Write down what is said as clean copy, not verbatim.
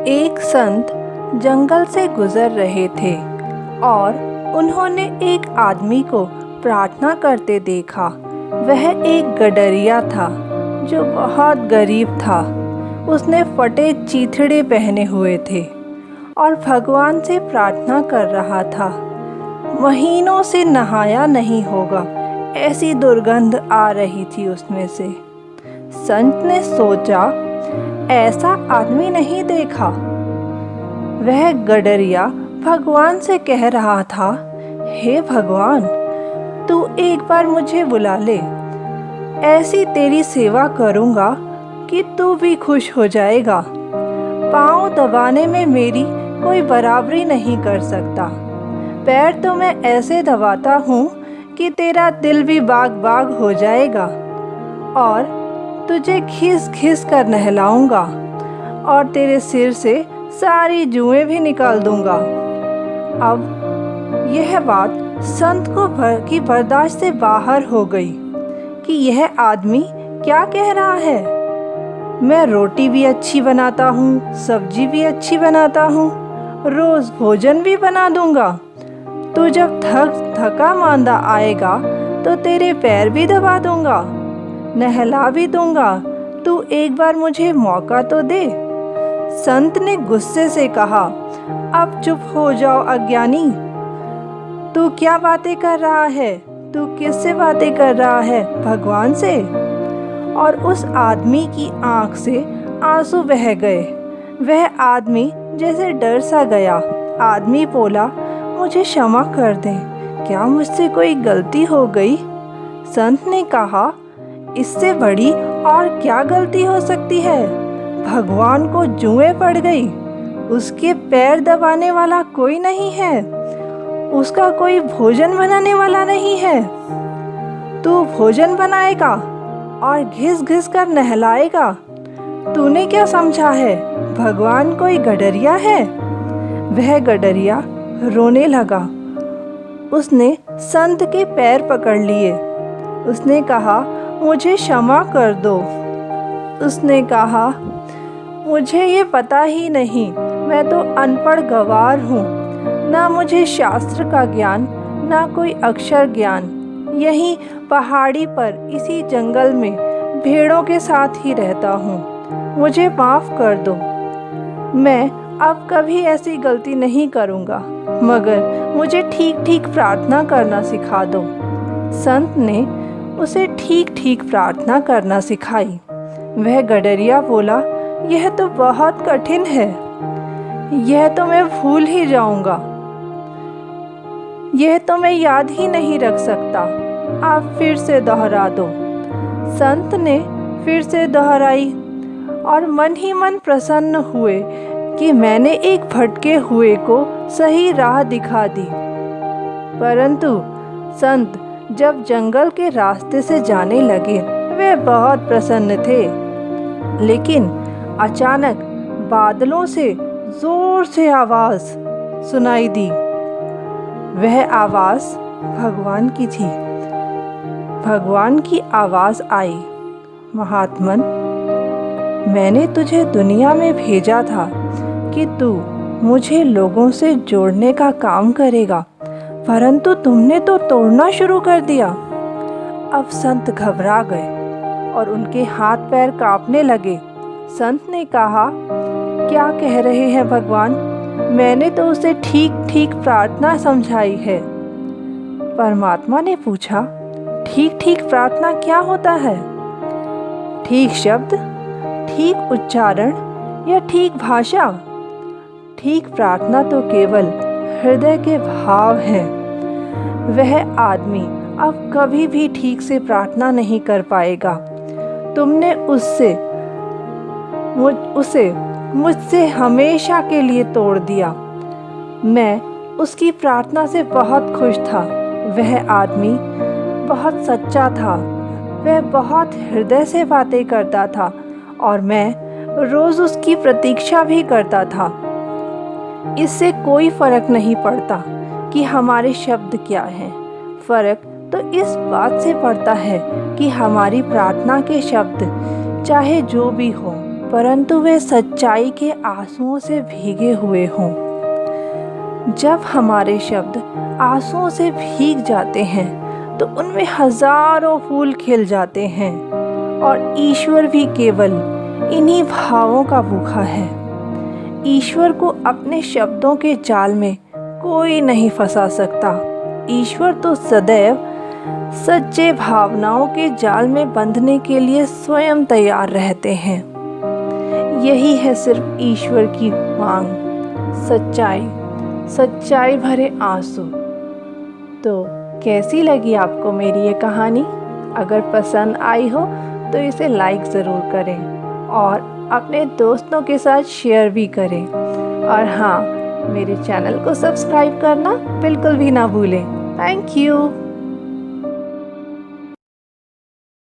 एक संत जंगल से गुजर रहे थे और उन्होंने एक आदमी को प्रार्थना करते देखा। वह एक गडरिया था जो बहुत गरीब था। उसने फटे चीथड़े पहने हुए थे और भगवान से प्रार्थना कर रहा था। महीनों से नहाया नहीं होगा, ऐसी दुर्गंध आ रही थी उसमें से। संत ने सोचा, ऐसा आदमी नहीं देखा। वह गडरिया भगवान से कह रहा था, हे भगवान, तू एक बार मुझे बुला ले। ऐसी तेरी सेवा करूँगा कि तू भी खुश हो जाएगा। पाँव दबाने में मेरी कोई बराबरी नहीं कर सकता। पैर तो मैं ऐसे दबाता हूँ कि तेरा दिल भी बाग बाग हो जाएगा और तुझे घिस घिस कर नहलाऊंगा और तेरे सिर से सारी जुएं भी निकाल दूंगा। अब यह बात संत को बर्दाश्त से बाहर हो गई कि यह आदमी क्या कह रहा है। मैं रोटी भी अच्छी बनाता हूँ, सब्जी भी अच्छी बनाता हूँ, रोज भोजन भी बना दूंगा। तू जब थका मांदा आएगा तो तेरे पैर भी दबा दूंगा, नहला भी दूंगा। तू एक बार मुझे मौका तो दे। संत ने गुस्से से कहा, अब चुप हो जाओ अज्ञानी। तू क्या बातें कर रहा है? तू किससे बातें कर रहा है? भगवान से? और उस आदमी की आंख से आंसू बह गए। वह आदमी जैसे डर सा गया। आदमी बोला, मुझे क्षमा कर दे, क्या मुझसे कोई गलती हो गई? संत ने कहा, इससे बड़ी और क्या गलती हो सकती है? भगवान को जुएं पड़ गई। उसके पैर दबाने वाला कोई नहीं है, उसका कोई भोजन बनाने वाला नहीं है। तू भोजन बनाएगा और घिस घिस कर नहलाएगा। तूने क्या समझा है, भगवान कोई गडरिया है? वह गडरिया रोने लगा। उसने संत के पैर पकड़ लिए। उसने कहा, मुझे क्षमा कर दो। उसने कहा, मुझे ये पता ही नहीं, मैं तो अनपढ़ गंवार हूँ। ना मुझे शास्त्र का ज्ञान, ना कोई अक्षर ज्ञान। यहीं पहाड़ी पर इसी जंगल में भेड़ों के साथ ही रहता हूँ। मुझे माफ़ कर दो। मैं अब कभी ऐसी गलती नहीं करूँगा, मगर मुझे ठीक ठीक प्रार्थना करना सिखा दो। संत ने उसे ठीक ठीक प्रार्थना करना सिखाई। वह गडरिया बोला, यह तो बहुत कठिन है, यह तो मैं भूल ही जाऊंगा, यह तो मैं याद ही नहीं रख सकता। आप फिर से दोहरा दो। संत ने फिर से दोहराई और मन ही मन प्रसन्न हुए कि मैंने एक भटके हुए को सही राह दिखा दी। परंतु संत जब जंगल के रास्ते से जाने लगे, वे बहुत प्रसन्न थे। लेकिन अचानक बादलों से जोर से आवाज़ सुनाई दी। वह आवाज़ भगवान की थी। भगवान की आवाज़ आई, महात्मन, मैंने तुझे दुनिया में भेजा था कि तू मुझे लोगों से जोड़ने का काम करेगा, परंतु तुमने तो तोड़ना शुरू कर दिया। अब संत घबरा गए और उनके हाथ पैर कांपने लगे। संत ने कहा, क्या कह रहे हैं भगवान? मैंने तो उसे ठीक ठीक प्रार्थना समझाई है। परमात्मा ने पूछा, ठीक ठीक प्रार्थना क्या होता है? ठीक शब्द, ठीक उच्चारण या ठीक भाषा? ठीक प्रार्थना तो केवल हृदय के भाव हैं। वह आदमी अब कभी भी ठीक से प्रार्थना नहीं कर पाएगा। तुमने उसे मुझसे हमेशा के लिए तोड़ दिया। मैं उसकी प्रार्थना से बहुत खुश था। वह आदमी बहुत सच्चा था। वह बहुत हृदय से बातें करता था और मैं रोज़ उसकी प्रतीक्षा भी करता था। इससे कोई फर्क नहीं पड़ता कि हमारे शब्द क्या हैं। फर्क तो इस बात से पड़ता है कि हमारी प्रार्थना के शब्द चाहे जो भी हो, परंतु वे सच्चाई के आंसुओं से भीगे हुए हों। जब हमारे शब्द आंसुओं से भीग जाते हैं तो उनमें हजारों फूल खिल जाते हैं, और ईश्वर भी केवल इन्हीं भावों का भूखा है। ईश्वर को अपने शब्दों के जाल में कोई नहीं फंसा सकता। ईश्वर तो सदैव सच्चे भावनाओं के जाल में बंधने के लिए स्वयं तैयार रहते हैं। यही है सिर्फ ईश्वर की मांग, सच्चाई, सच्चाई भरे आंसू। तो कैसी लगी आपको मेरी ये कहानी? अगर पसंद आई हो तो इसे लाइक ज़रूर करें और अपने दोस्तों के साथ शेयर भी करें। और हाँ, मेरे चैनल को सब्सक्राइब करना बिल्कुल भी ना भूलें। Thank you.